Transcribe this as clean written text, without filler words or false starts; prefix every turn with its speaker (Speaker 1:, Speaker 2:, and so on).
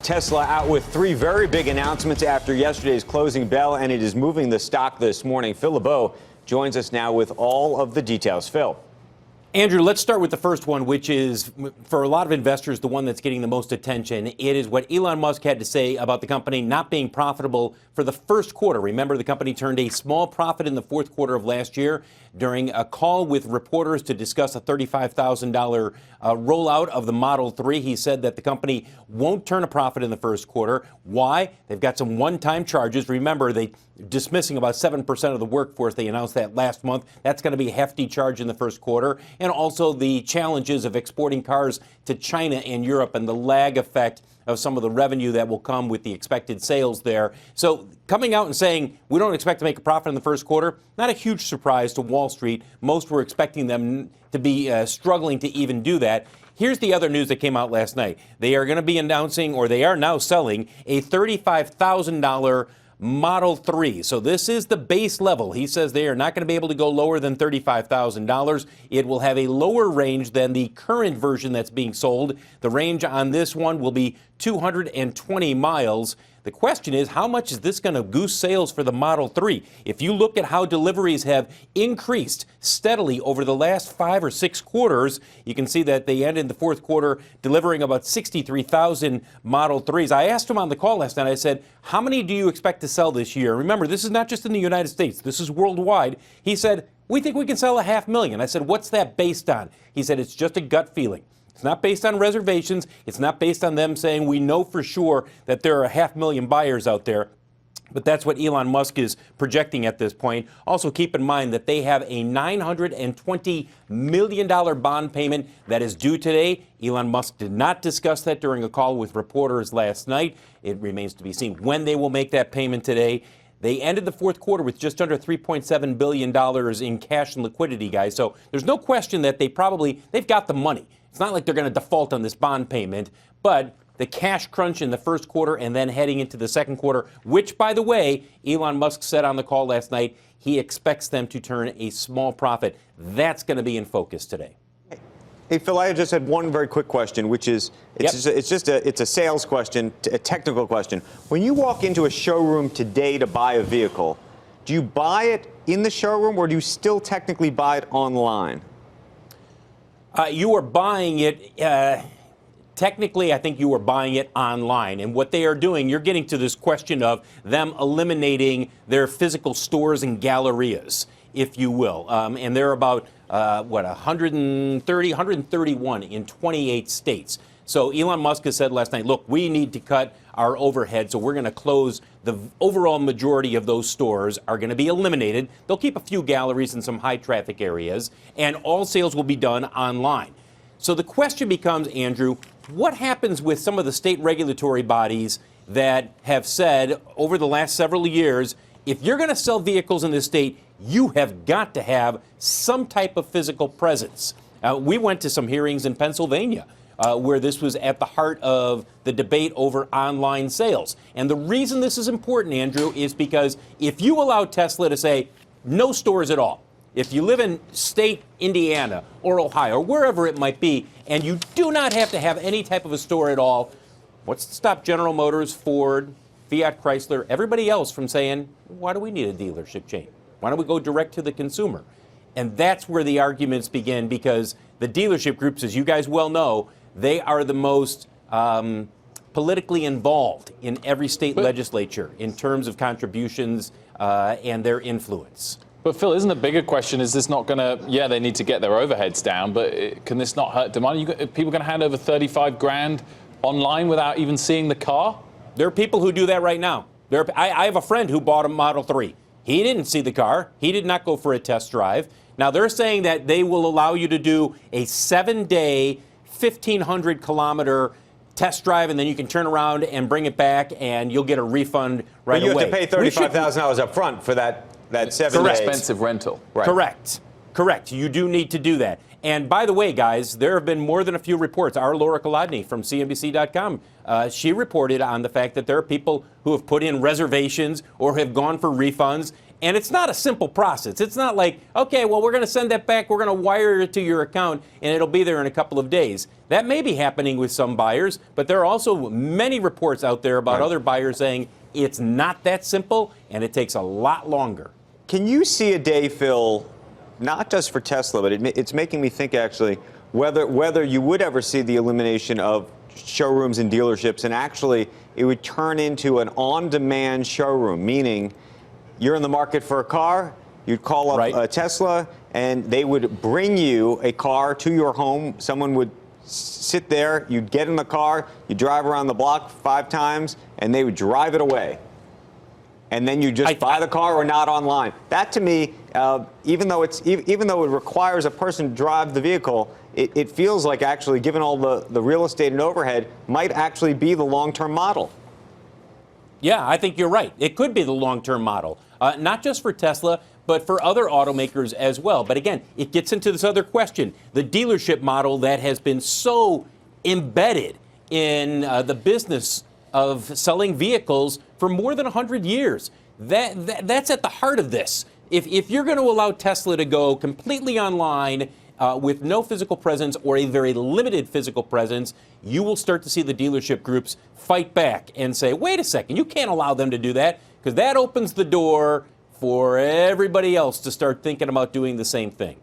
Speaker 1: Tesla out with three very big announcements after yesterday's closing bell, and it is moving the stock this morning. Phil LeBeau joins us now with all of the details. Phil.
Speaker 2: Andrew, let's start with the first one, which is, for a lot of investors, the one that's getting the most attention. It is what Elon Musk had to say about the company not being profitable for the first quarter. Remember, the company turned a small profit in the fourth quarter of last year during a call with reporters to discuss a $35,000 rollout of the Model 3. He said that the company won't turn a profit in the first quarter. Why? They've got some one-time charges. Remember, they dismissing about 7% of the workforce. They announced that last month. That's going to be a hefty charge in the first quarter. And also the challenges of exporting cars to China and Europe and the lag effect of some of the revenue that will come with the expected sales there. So coming out and saying we don't expect to make a profit in the first quarter, not a huge surprise to Wall Street. Most were expecting them to be struggling to even do that. Here's the other news that came out last night. They are going to be announcing, or they are now selling, a $35,000 Model 3. So this is the base level. He says they are not going to be able to go lower than $35,000. It will have a lower range than the current version that's being sold. The range on this one will be 220 miles. The question is, how much is this going to goose sales for the Model 3? If you look at how deliveries have increased steadily over the last 5 or 6 quarters, you can see that they ended the fourth quarter delivering about 63,000 Model 3s. I asked him on the call last night, I said, how many do you expect to sell this year? Remember, this is not just in the United States. This is worldwide. He said, we think we can sell 500,000. I said, what's that based on? He said, it's just a gut feeling. It's not based on reservations. It's not based on them saying we know for sure that there are 500,000 buyers out there. But that's what Elon Musk is projecting at this point. Also, keep in mind that they have a $920 million bond payment that is due today. Elon Musk did not discuss that during a call with reporters last night. It remains to be seen when they will make that payment today. They ended the fourth quarter with just under $3.7 billion in cash and liquidity, guys. So there's no question that they've got the money. It's not like they're going to default on this bond payment, but the cash crunch in the first quarter and then heading into the second quarter, which, by the way, Elon Musk said on the call last night, he expects them to turn a small profit. That's going to be in focus today.
Speaker 1: Hey, Phil, I just had one very quick question, which is it's a sales question, a technical question. When you walk into a showroom today to buy a vehicle, do you buy it in the showroom or do you still technically buy it online?
Speaker 2: You are buying it, technically, I think you are buying it online. And what they are doing, you're getting to this question of them eliminating their physical stores and gallerias, if you will. And they're about, 131 in 28 states. So Elon Musk has said last night, look, we need to cut our overhead, so we're going to close. The overall majority of those stores are going to be eliminated. They'll keep a few galleries in some high traffic areas, and all sales will be done online. So the question becomes, Andrew, what happens with some of the state regulatory bodies that have said over the last several years, if you're going to sell vehicles in this state, you have got to have some type of physical presence. We went to some hearings in Pennsylvania where this was at the heart of the debate over online sales. And the reason this is important, Andrew, is because if you allow Tesla to say no stores at all, if you live in state Indiana or Ohio or wherever it might be, and you do not have to have any type of a store at all, what's to stop General Motors, Ford, Fiat Chrysler, everybody else from saying, why do we need a dealership chain? Why don't we go direct to the consumer? And that's where the arguments begin, because the dealership groups, as you guys well know, they are the most politically involved in every state legislature in terms of contributions and their influence.
Speaker 3: But Phil, isn't the bigger question, is this not going to, they need to get their overheads down, but can this not hurt demand? People going to hand over 35 grand online without even seeing the car?
Speaker 2: There are people who do that right now. I have a friend who bought a Model 3. He didn't see the car. He did not go for a test drive. Now, they're saying that they will allow you to do a 7-day, 1,500-kilometer test drive, and then you can turn around and bring it back, and you'll get a refund right away.
Speaker 1: But you have to pay $35,000 up front for that 7 days.
Speaker 3: Expensive rental.
Speaker 1: Right.
Speaker 2: Correct. You do need to do that. And by the way, guys, there have been more than a few reports. Our Laura Kolodny from CNBC.com, she reported on the fact that there are people who have put in reservations or have gone for refunds, And it's not a simple process. It's not like, okay, well, we're going to send that back, we're going to wire it to your account, and it'll be there in a couple of days. That may be happening with some buyers, but there are also many reports out there about other buyers saying it's not that simple, and it takes a lot longer.
Speaker 1: Can you see a day, Phil, not just for Tesla, but it's making me think, actually, whether you would ever see the elimination of showrooms and dealerships, and actually it would turn into an on-demand showroom, meaning you're in the market for a car, you'd call up a Tesla, and they would bring you a car to your home. Someone would sit there, you'd get in the car, you drive around the block 5 times, and they would drive it away. And then you just buy the car or not online. That, to me, even though it requires a person to drive the vehicle, it feels like, actually, given all the real estate and overhead, might actually be the long-term model.
Speaker 2: Yeah, I think you're right. It could be the long-term model, not just for Tesla, but for other automakers as well. But again, it gets into this other question, the dealership model that has been so embedded in the business of selling vehicles for more than 100 years. That's at the heart of this. If you're going to allow Tesla to go completely online with no physical presence or a very limited physical presence, you will start to see the dealership groups fight back and say, wait a second, you can't allow them to do that, because that opens the door for everybody else to start thinking about doing the same thing.